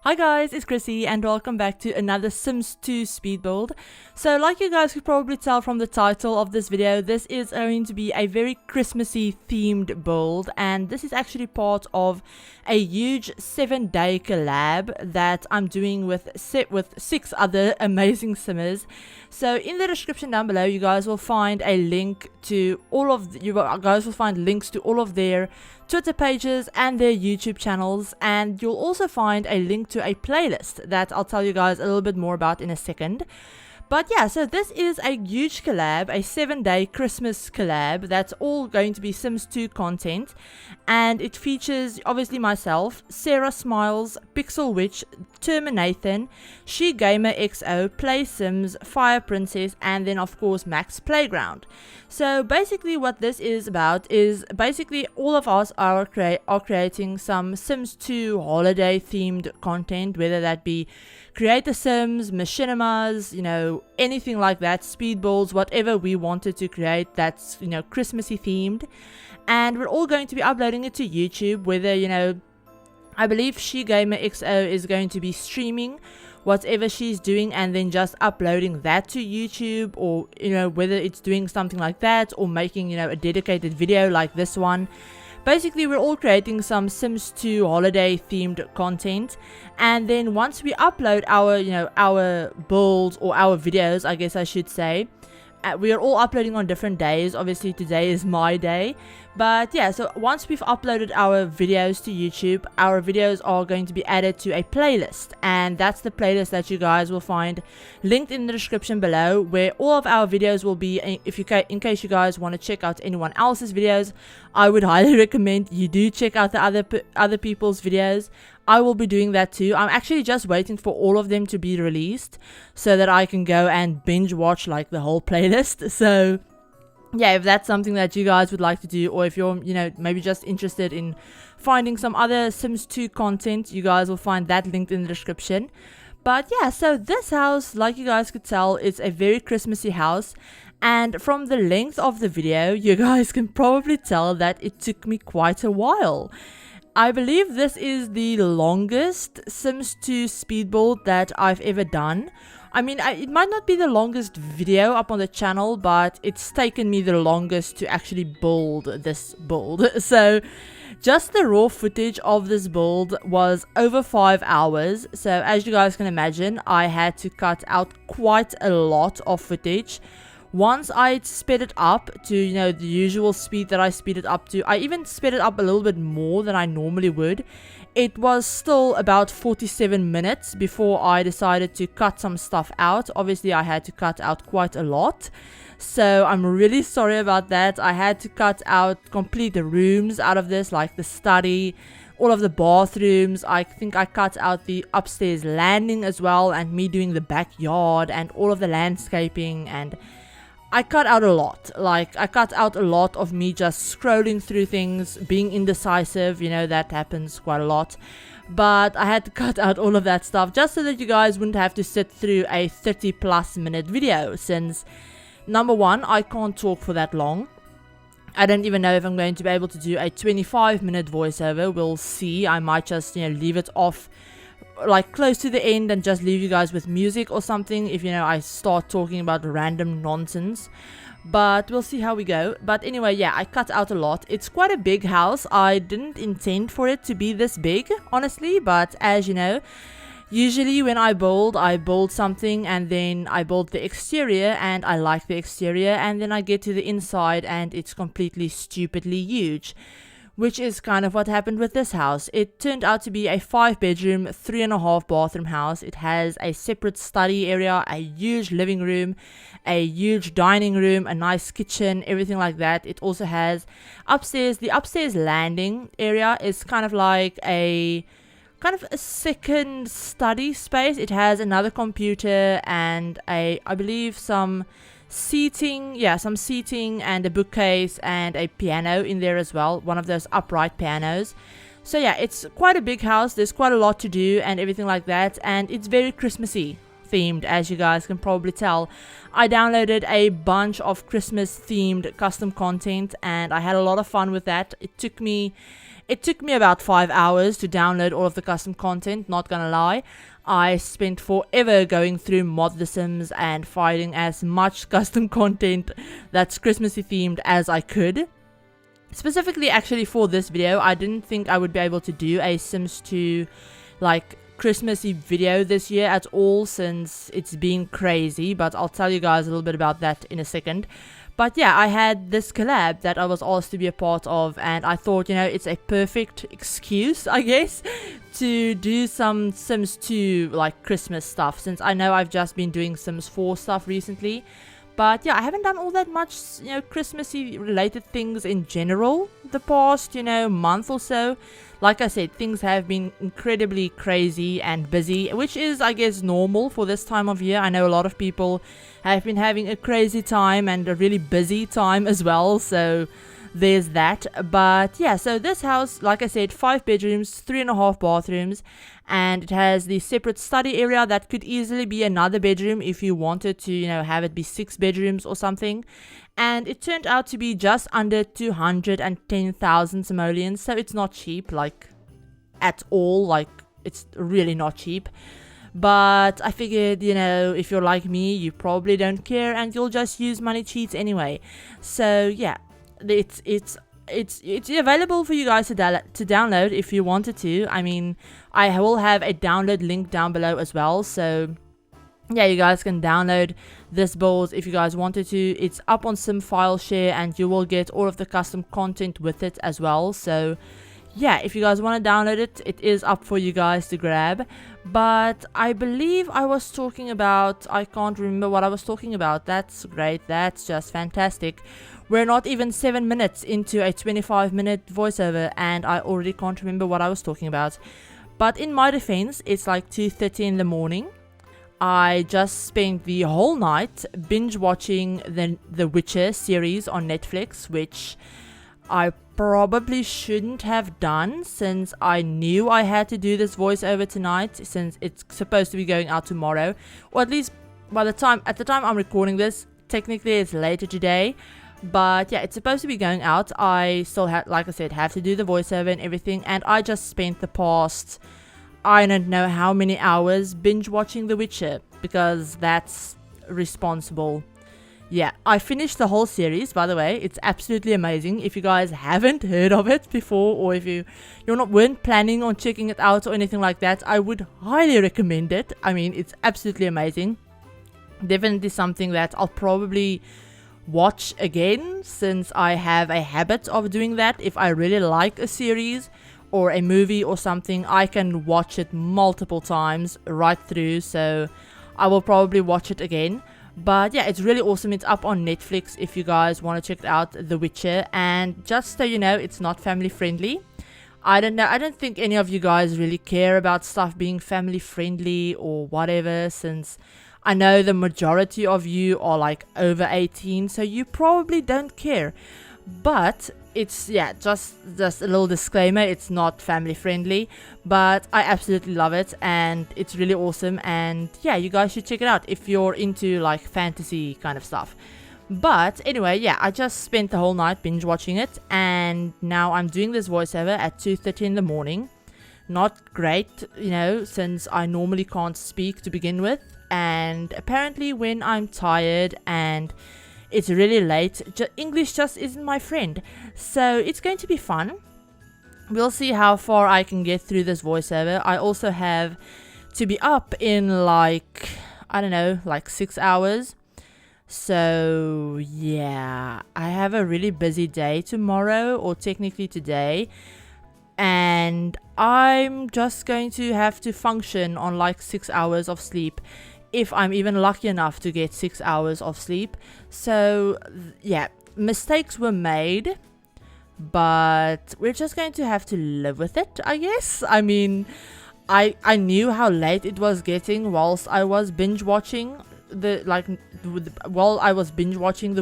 Hi guys, it's Chrissie and welcome back to another Sims 2 speed build. So like you guys could probably tell from the title of this video, this is going to be a very Christmassy themed build, and this is actually part of a huge 7-day collab that I'm doing with 6 other amazing simmers. So in the description down below you guys will find a link to all of links to all of their Twitter pages and their YouTube channels, and you'll also find a link to a playlist that I'll tell you guys a little bit more about in a second. But yeah, so this is a huge collab, a 7-day Christmas collab that's all going to be Sims 2 content, and it features obviously myself, Sarah Smiles, Pixelwitch, Terminathan, SheGamerxo, PlaySims, Fireprincess, and then of course MaksPlayground. So basically what this is about is basically all of us are creating some Sims 2 holiday themed content, whether that be create the Sims, machinimas, you know, anything like that, speed builds, whatever we wanted to create that's, you know, Christmassy themed. And we're all going to be uploading it to YouTube, whether, you know, I believe SheGamerxo is going to be streaming whatever she's doing and then just uploading that to YouTube, or, you know, whether it's doing something like that or making, you know, a dedicated video like this one. Basically, we're all creating some Sims 2 holiday themed content, and then once we upload our, you know, our builds or our videos, I guess I should say, we are all uploading on different days. Obviously today is my day, but yeah, so once we've uploaded our videos to YouTube, our videos are going to be added to a playlist, and that's the playlist that you guys will find linked in the description below, where all of our videos will be. In case you guys want to check out anyone else's videos, I would highly recommend you do check out the other people's videos. I will be doing that too. I'm actually just waiting for all of them to be released so that I can go and binge watch like the whole playlist. So yeah, if that's something that you guys would like to do, or if you're, you know, maybe just interested in finding some other Sims 2 content, you guys will find that linked in the description. But yeah, so this house, like you guys could tell, is a very Christmassy house. And from the length of the video, you guys can probably tell that it took me quite a while. I believe this is the longest Sims 2 speed build that I've ever done. I mean, it might not be the longest video up on the channel, but it's taken me the longest to actually build this build. So just the raw footage of this build was over 5 hours. So as you guys can imagine, I had to cut out quite a lot of footage. Once I sped it up to, you know, the usual speed that I speed it up to, I even sped it up a little bit more than I normally would. It was still about 47 minutes before I decided to cut some stuff out. Obviously, I had to cut out quite a lot. So I'm really sorry about that. I had to cut out complete rooms out of this, like the study, all of the bathrooms. I think I cut out the upstairs landing as well, and me doing the backyard and all of the landscaping, and I cut out a lot. Like, I cut out a lot of me just scrolling through things, being indecisive, you know, that happens quite a lot. But I had to cut out all of that stuff just so that you guys wouldn't have to sit through a 30+ minute video, since number one, I can't talk for that long. I don't even know if I'm going to be able to do a 25-minute voiceover. We'll see. I might just, you know, leave it off like close to the end and just leave you guys with music or something if, you know, I start talking about random nonsense. But we'll see how we go. But anyway, yeah, I cut out a lot. It's quite a big house. I didn't intend for it to be this big, honestly, but as you know, usually when I build something and then I build the exterior and I like the exterior, and then I get to the inside and it's completely stupidly huge. Which is kind of what happened with this house. It turned out to be a 5-bedroom, 3.5 bathroom house. It has a separate study area, a huge living room, a huge dining room, a nice kitchen, everything like that. It also has upstairs. The upstairs landing area is kind of like a second study space. It has another computer and I believe some seating and a bookcase and a piano in there as well, one of those upright pianos. So yeah, it's quite a big house. There's quite a lot to do and everything like that, and it's very Christmassy themed, as you guys can probably tell. I downloaded a bunch of Christmas themed custom content and I had a lot of fun with that. It took me about 5 hours to download all of the custom content, not gonna lie. I spent forever going through Mod the Sims and finding as much custom content that's Christmassy themed as I could. Specifically actually for this video, I didn't think I would be able to do a Sims 2 like Christmassy video this year at all, since it's been crazy, but I'll tell you guys a little bit about that in a second. But yeah, I had this collab that I was asked to be a part of, and I thought, you know, it's a perfect excuse, I guess, to do some Sims 2 like Christmas stuff, since I know I've just been doing Sims 4 stuff recently. But yeah, I haven't done all that much, you know, Christmassy related things in general the past, you know, month or so. Like I said, things have been incredibly crazy and busy, which is, I guess, normal for this time of year. I know a lot of people have been having a crazy time and a really busy time as well, so there's that. But yeah, so this house, like I said, 5 bedrooms, 3.5 bathrooms, and it has the separate study area that could easily be another bedroom if you wanted to, you know, have it be 6 bedrooms or something. And it turned out to be just under 210,000 simoleons, so it's not cheap, like, at all. Like, it's really not cheap. But I figured, you know, if you're like me, you probably don't care and you'll just use money cheats anyway. So yeah, it's available for you guys to download if you wanted to. I mean, I will have a download link down below as well, so yeah, you guys can download this build if you guys wanted to. It's up on Sim File Share and you will get all of the custom content with it as well. So yeah, if you guys want to download it, it is up for you guys to grab. But I believe I was talking about, I can't remember what I was talking about. That's great, that's just fantastic. We're not even 7 minutes into a 25-minute voiceover and I already can't remember what I was talking about. But in my defense, it's like 2:30 in the morning. I just spent the whole night binge watching the Witcher series on Netflix, which I probably shouldn't have done, since I knew I had to do this voiceover tonight, since it's supposed to be going out tomorrow, or at least at the time I'm recording this. Technically it's later today, but yeah, it's supposed to be going out. I still have, like I said, have to do the voiceover and everything, and I just spent the past, I don't know how many hours binge watching The Witcher, because that's responsible. Yeah, I finished the whole series, by the way. It's absolutely amazing. If you guys haven't heard of it before, or if weren't planning on checking it out or anything like that, I would highly recommend it. I mean, it's absolutely amazing. Definitely something that I'll probably watch again, since I have a habit of doing that. If I really like a series or a movie or something, I can watch it multiple times right through, so I will probably watch it again. But yeah, it's really awesome. It's up on Netflix if you guys want to check it out, The Witcher. And just so you know, it's not family friendly. I don't know, I don't think any of you guys really care about stuff being family friendly or whatever, since I know the majority of you are like over 18, so you probably don't care. But it's, yeah, just a little disclaimer, it's not family friendly, but I absolutely love it and it's really awesome. And yeah, you guys should check it out if you're into like fantasy kind of stuff. But anyway, yeah, I just spent the whole night binge watching it, and now I'm doing this voiceover at 2:30 in the morning. Not great, you know, since I normally can't speak to begin with, and apparently when I'm tired and it's really late, English just isn't my friend. So it's going to be fun. We'll see how far I can get through this voiceover. I also have to be up in like, I don't know, like 6 hours. So yeah, I have a really busy day tomorrow, or technically today. And I'm just going to have to function on like 6 hours of sleep, if I'm even lucky enough to get 6 hours of sleep. So yeah, mistakes were made, but we're just going to have to live with it, I guess. I mean, I knew how late it was getting whilst I was binge watching The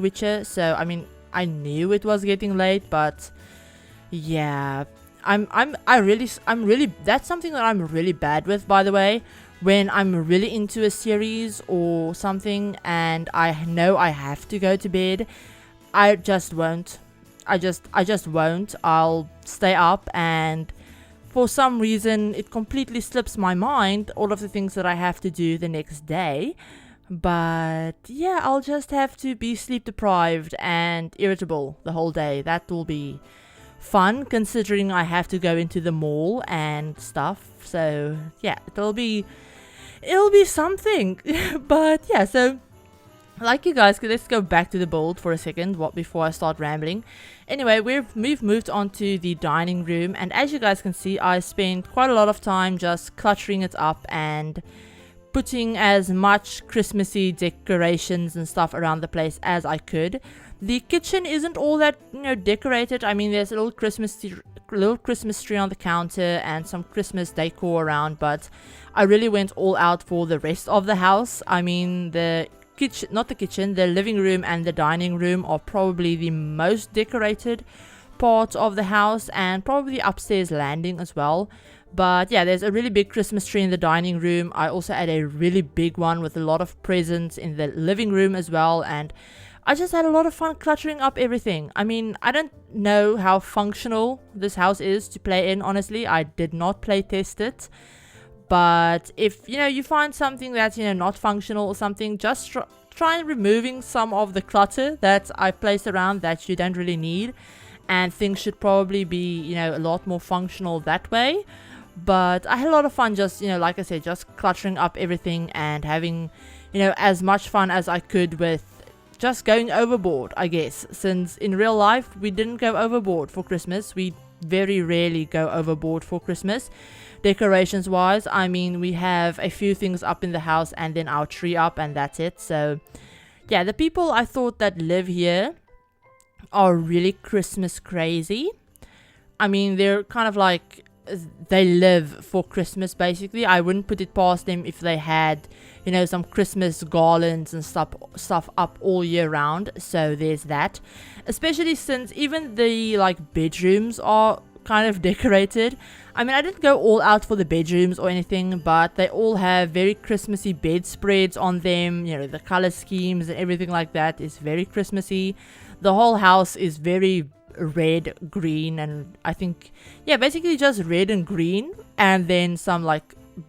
Witcher. So I mean, I knew it was getting late, but yeah, I'm really, that's something that I'm really bad with, by the way. when I'm really into a series or something and I know I have to go to bed, I just won't. I just won't. I'll stay up, and for some reason it completely slips my mind all of the things that I have to do the next day. But yeah, I'll just have to be sleep deprived and irritable the whole day. That will be fun, considering I have to go into the mall and stuff. So yeah, it'll be something. But yeah, so like you guys, let's go back to the build for a second before I start rambling. Anyway, we've moved on to the dining room, and as you guys can see, I spent quite a lot of time just cluttering it up and putting as much Christmassy decorations and stuff around the place as I could. The kitchen isn't all that, decorated. I mean, there's a little Christmas tree on the counter and some Christmas decor around, but I really went all out for the rest of the house. I mean, the living room and the dining room are probably the most decorated part of the house, and probably the upstairs landing as well. But yeah, there's a really big Christmas tree in the dining room. I also had a really big one with a lot of presents in the living room as well, and I just had a lot of fun cluttering up everything. I mean, I don't know how functional this house is to play in, honestly. I did not play test it. But if, you find something that's, not functional or something, just try removing some of the clutter that I placed around that you don't really need. And things should probably be, a lot more functional that way. But I had a lot of fun just, like I said, just cluttering up everything and having, as much fun as I could with just going overboard, I guess. Since in real life, we didn't go overboard for Christmas. We very rarely go overboard for Christmas. Decorations wise, I mean, we have a few things up in the house and then our tree up, and that's it. So yeah, the people I thought that live here are really Christmas crazy. I mean, they're kind of like, they live for Christmas basically. I wouldn't put it past them if they had, some Christmas garlands and stuff up all year round. So there's that. Especially since even the bedrooms are kind of decorated. I mean, I didn't go all out for the bedrooms or anything, but they all have very Christmassy bedspreads on them. The color schemes and everything like that is very Christmassy. The whole house is very red, green, and I think, yeah, basically just red and green, and then some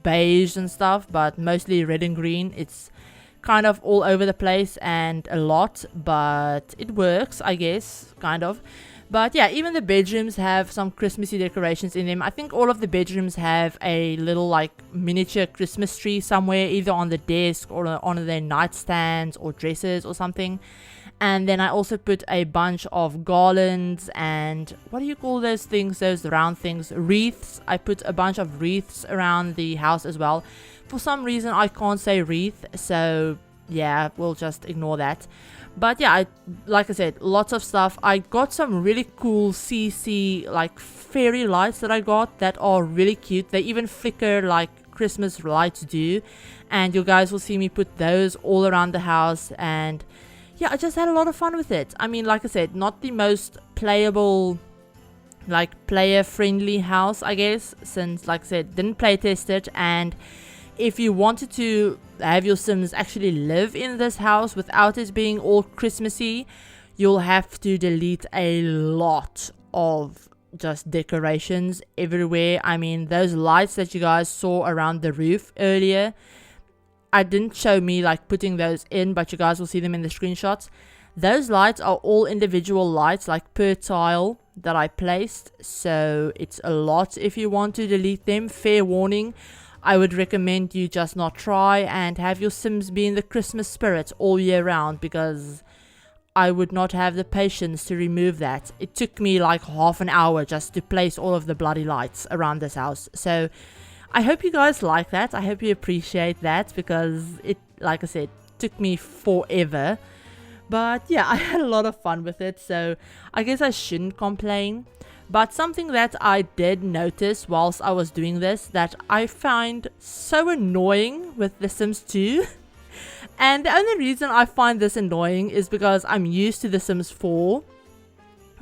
beige and stuff, but mostly red and green. It's kind of all over the place and a lot, but it works, I guess, kind of. But yeah, even the bedrooms have some Christmassy decorations in them. I think all of the bedrooms have a little miniature Christmas tree somewhere, either on the desk or on their nightstands or dressers or something. And then I also put a bunch of garlands and, what do you call those things, those round things, wreaths. I put a bunch of wreaths around the house as well. For some reason I can't say wreath, so yeah, we'll just ignore that. But yeah, like I said, lots of stuff. I got some really cool CC fairy lights that I got that are really cute. They even flicker like Christmas lights do, and you guys will see me put those all around the house. And yeah, I just had a lot of fun with it. I mean, like I said, not the most playable, player friendly house, I guess, since, like I said, didn't play test it. And if you wanted to have your Sims actually live in this house without it being all Christmassy, you'll have to delete a lot of just decorations everywhere. I mean, those lights that you guys saw around the roof earlier, I didn't show me putting those in, but you guys will see them in the screenshots. Those lights are all individual lights, per tile that I placed. So it's a lot. If you want to delete them, fair warning, I would recommend you just not try and have your Sims be in the Christmas spirit all year round, because I would not have the patience to remove that. It took me half an hour just to place all of the bloody lights around this house. So I hope you guys like that. I hope you appreciate that, because it, like I said, took me forever. But yeah, I had a lot of fun with it, so I guess I shouldn't complain. But something that I did notice whilst I was doing this that I find so annoying with The Sims 2, and the only reason I find this annoying is because I'm used to The Sims 4.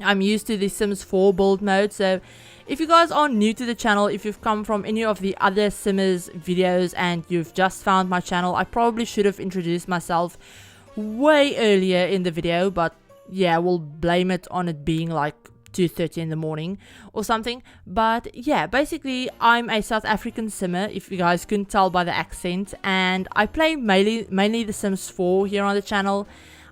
I'm used to the Sims 4 build mode. So if you guys are new to the channel, if you've come from any of the other Simmers videos and you've just found my channel, I probably should have introduced myself way earlier in the video, but yeah, we'll blame it on it being like 2:30 in the morning or something. But yeah, basically I'm a South African Simmer, if you guys couldn't tell by the accent, and I play mainly the Sims 4 here on the channel.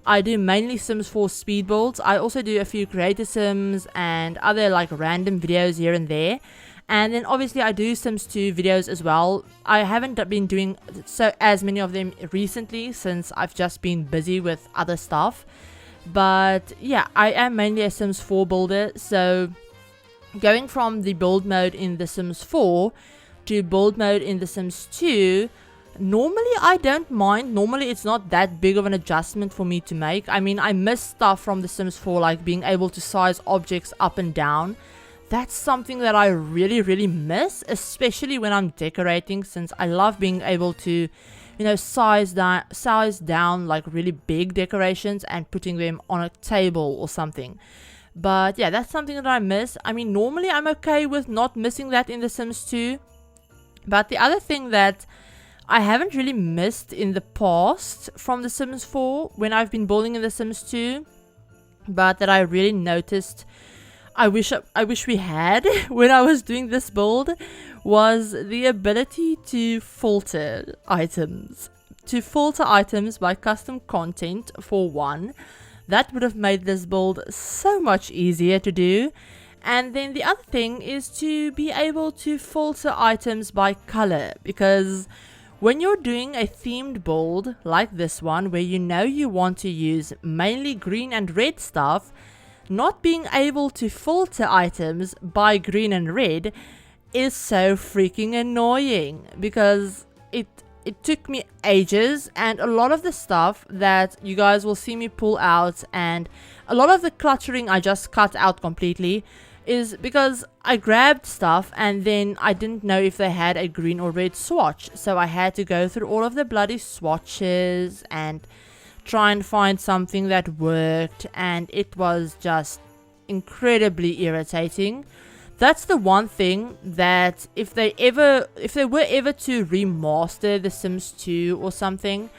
I do mainly Sims 4 speed builds. I also do a few creator Sims and other like random videos here and there. And then obviously I do Sims 2 videos as well. I haven't been doing as many of them recently since I've just been busy with other stuff. But yeah, I am mainly a Sims 4 builder. So going from the build mode in The Sims 4 to build mode in The Sims 2, normally I don't mind. Normally it's not that big of an adjustment for me to make. I mean, I miss stuff from The Sims 4, like being able to size objects up and down. That's something that I really miss, especially when I'm decorating, since I love being able to, you know, size down like really big decorations and putting them on a table or something. But yeah, that's something that I miss. I mean, normally I'm okay with not missing that in The Sims 2. But the other thing that I haven't really missed in the past from The Sims 4 when I've been building in The Sims 2, but that I really noticed I wish we had when I was doing this build, was the ability to filter items. To filter items by custom content, for one. That would have made this build so much easier to do. And then the other thing is to be able to filter items by color, because when you're doing a themed build like this one, where you know you want to use mainly green and red stuff, not being able to filter items by green and red is so freaking annoying, because it took me ages, and a lot of the stuff that you guys will see me pull out and a lot of the cluttering I just cut out completely is because I grabbed stuff and then I didn't know if they had a green or red swatch, so I had to go through all of the bloody swatches and try and find something that worked, and it was just incredibly irritating. That's the one thing that if they were ever to remaster The Sims 2 or something,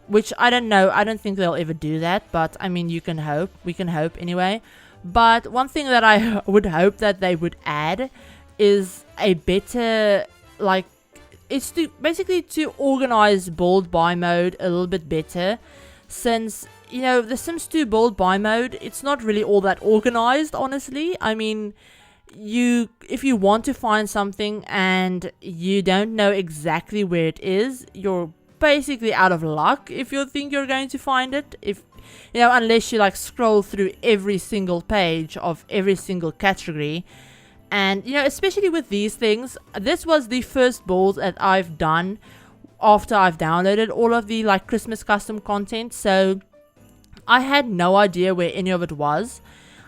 which I don't know, I don't think they'll ever do that, but I mean, we can hope anyway. But one thing that I would hope that they would add is a better, like, it's to basically to organize build by mode a little bit better, since, you know, The Sims 2 build by mode, it's not really all that organized, honestly. I mean, if you want to find something and you don't know exactly where it is, you're basically out of luck if you think you're going to find it. If, you know, unless you like scroll through every single page of every single category. And, you know, especially with these things, this was the first build that I've done after I've downloaded all of the like Christmas custom content, so I had no idea where any of it was.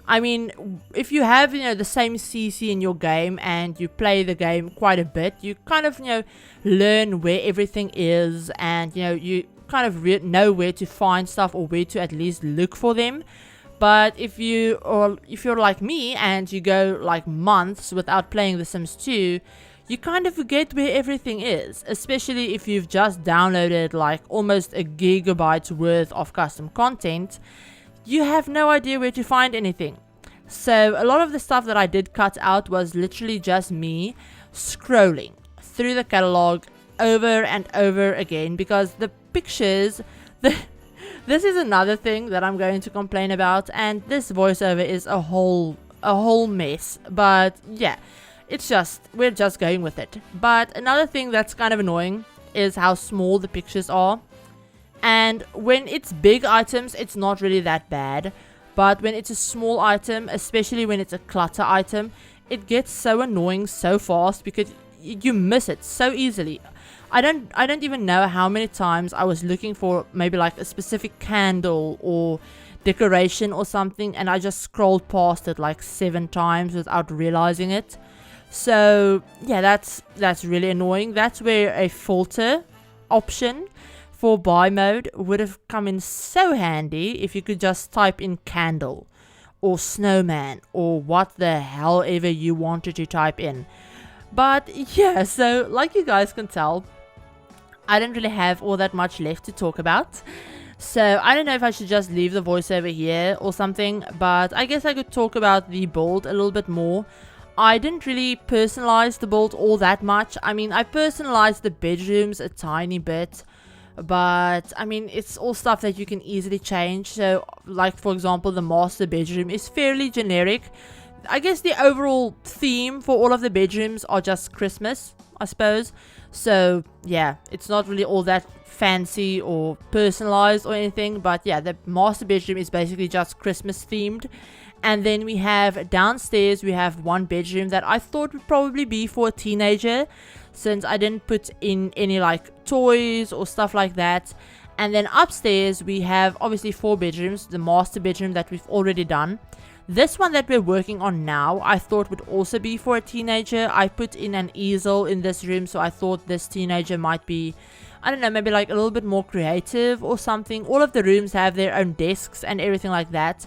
I mean, if you have, you know, the same CC in your game and you play the game quite a bit, you kind of, you know, learn where everything is, and, you know, you kind of know where to find stuff or where to at least look for them. But if you're like me and you go like months without playing The Sims 2, you kind of forget where everything is, especially if you've just downloaded like almost a gigabyte worth of custom content. You have no idea where to find anything. So a lot of the stuff that I did cut out was literally just me scrolling through the catalog over and over again, because the pictures, this is another thing that I'm going to complain about, and this voiceover is a whole mess. But yeah, we're just going with it. But another thing that's kind of annoying is how small the pictures are. And when it's big items, it's not really that bad. But when it's a small item, especially when it's a clutter item, it gets so annoying so fast because you miss it so easily. I don't even know how many times I was looking for maybe like a specific candle or decoration or something, and I just scrolled past it like 7 times without realizing it. So yeah, that's really annoying. That's where a filter option for buy mode would have come in so handy if you could just type in candle or snowman or what the hell ever you wanted to type in. But yeah, so like you guys can tell, I don't really have all that much left to talk about. So I don't know if I should just leave the voiceover here or something, but I guess I could talk about the build a little bit more. I didn't really personalize the build all that much. I mean, I personalized the bedrooms a tiny bit, but I mean, it's all stuff that you can easily change. So like, for example, the master bedroom is fairly generic. I guess the overall theme for all of the bedrooms are just Christmas, I suppose. So yeah, it's not really all that fancy or personalized or anything, but yeah, the master bedroom is basically just Christmas themed. And then we have downstairs, we have one bedroom that I thought would probably be for a teenager, since I didn't put in any like toys or stuff like that. And then upstairs we have obviously 4 bedrooms, the master bedroom that we've already done. This one that we're working on now, I thought would also be for a teenager. I put in an easel in this room, so I thought this teenager might be, I don't know, maybe like a little bit more creative or something. All of the rooms have their own desks and everything like that.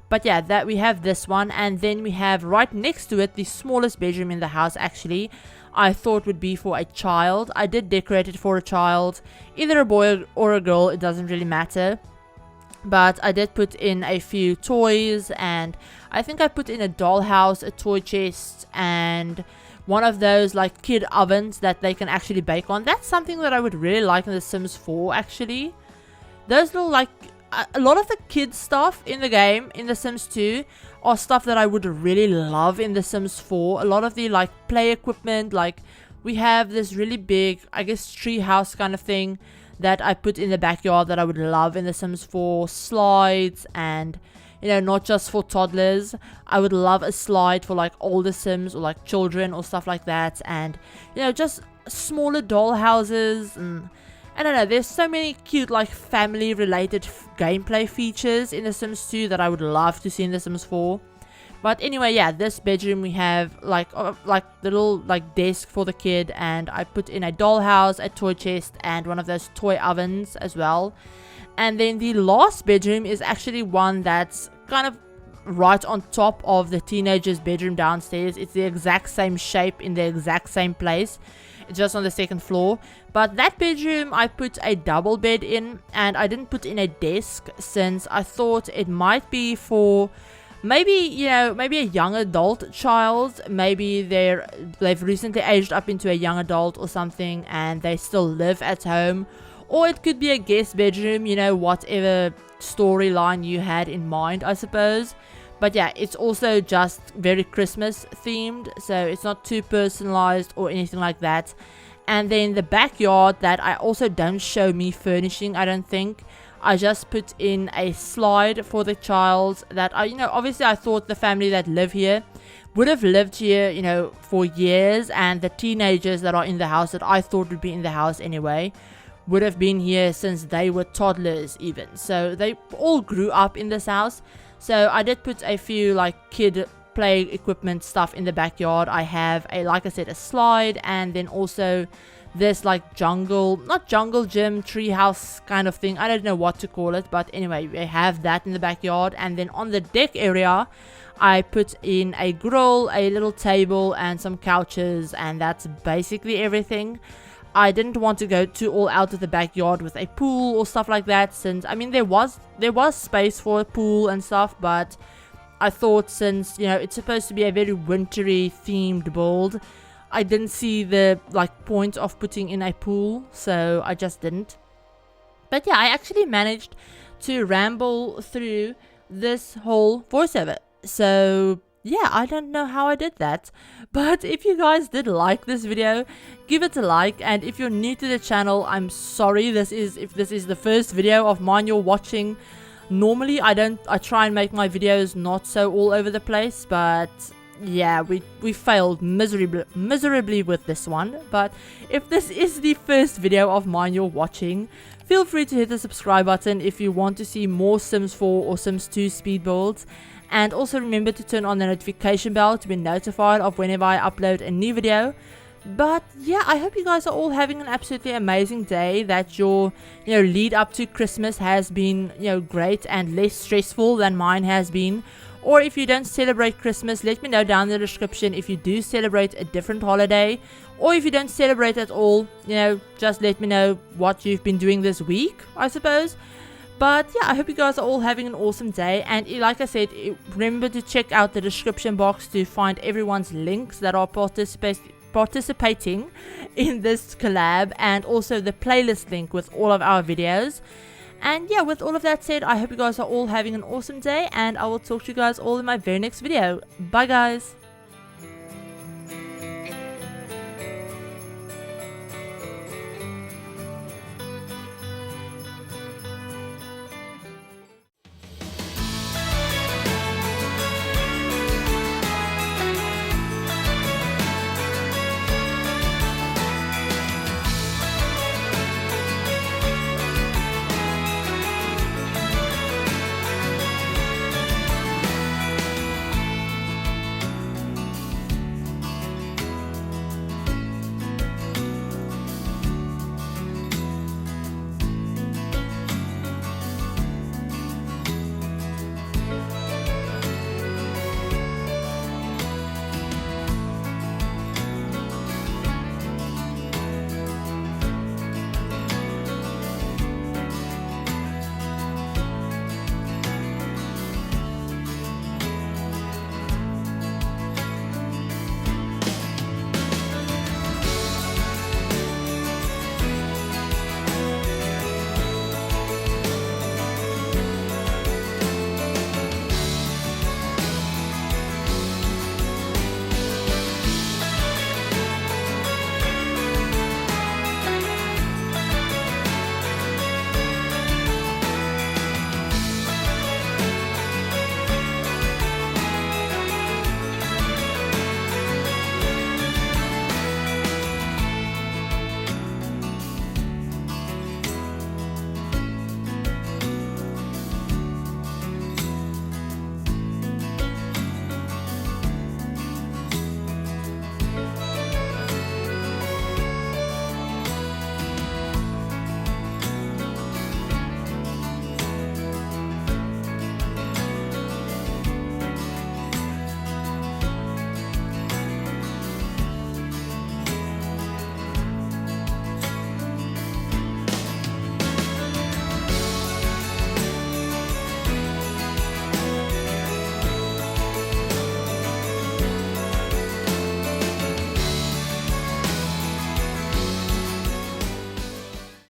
But yeah, that we have this one, and then we have right next to it the smallest bedroom in the house actually. I thought would be for a child. I did decorate it for a child, either a boy or a girl, it doesn't really matter. But I did put in a few toys, and I think I put in a dollhouse, a toy chest, and one of those like kid ovens that they can actually bake on. That's something that I would really like in The Sims 4 actually. Those little like, a lot of the kids stuff in the game, in The Sims 2, are stuff that I would really love in The Sims 4. A lot of the like play equipment, like we have this really big, I guess, tree house kind of thing that I put in the backyard that I would love in The Sims 4. Slides, and you know, not just for toddlers. I would love a slide for like older Sims or like children or stuff like that. And you know, just smaller doll houses, and I don't know, there's so many cute like family related gameplay features in The Sims 2 that I would love to see in The Sims 4. But anyway, yeah, this bedroom we have like the little like desk for the kid, and I put in a dollhouse, a toy chest, and one of those toy ovens as well. And then the last bedroom is actually one that's kind of right on top of the teenager's bedroom downstairs. It's the exact same shape in the exact same place. It's just on the second floor. But that bedroom I put a double bed in, and I didn't put in a desk since I thought it might be for maybe, you know, maybe a young adult child. Maybe they've recently aged up into a young adult or something, and they still live at home. Or it could be a guest bedroom, you know, whatever storyline you had in mind, I suppose. But yeah, it's also just very Christmas themed, so it's not too personalized or anything like that. And then the backyard that I also don't show me furnishing, I don't think. I just put in a slide for the child that I, you know, obviously I thought the family that live here would have lived here, you know, for years, and the teenagers that are in the house that I thought would be in the house anyway would have been here since they were toddlers even. So they all grew up in this house. So I did put a few like kid play equipment stuff in the backyard. I have a, like I said, a slide, and then also this like not jungle gym, treehouse kind of thing. I don't know what to call it, but anyway, we have that in the backyard. And then on the deck area, I put in a grill, a little table, and some couches, and that's basically everything. I didn't want to go too all out of the backyard with a pool or stuff like that, since I mean there was space for a pool and stuff, but I thought since, you know, it's supposed to be a very wintry themed build, I didn't see the like point of putting in a pool, so I just didn't. But yeah, I actually managed to ramble through this whole voiceover. So yeah, I don't know how I did that, but if you guys did like this video, give it a like. And if you're new to the channel, I'm sorry, if this is the first video of mine you're watching. Normally I try and make my videos not so all over the place, but yeah, we failed miserably with this one. But if this is the first video of mine you're watching, feel free to hit the subscribe button if you want to see more Sims 4 or Sims 2 speed builds. And also remember to turn on the notification bell to be notified of whenever I upload a new video. But yeah, I hope you guys are all having an absolutely amazing day, that your, you know, lead up to Christmas has been, you know, great and less stressful than mine has been. Or if you don't celebrate Christmas, let me know down in the description if you do celebrate a different holiday. Or if you don't celebrate at all, you know, just let me know what you've been doing this week, I suppose. But yeah, I hope you guys are all having an awesome day. And like I said, remember to check out the description box to find everyone's links that are participating in this collab, and also the playlist link with all of our videos. And yeah, with all of that said, I hope you guys are all having an awesome day, and I will talk to you guys all in my very next video. Bye guys!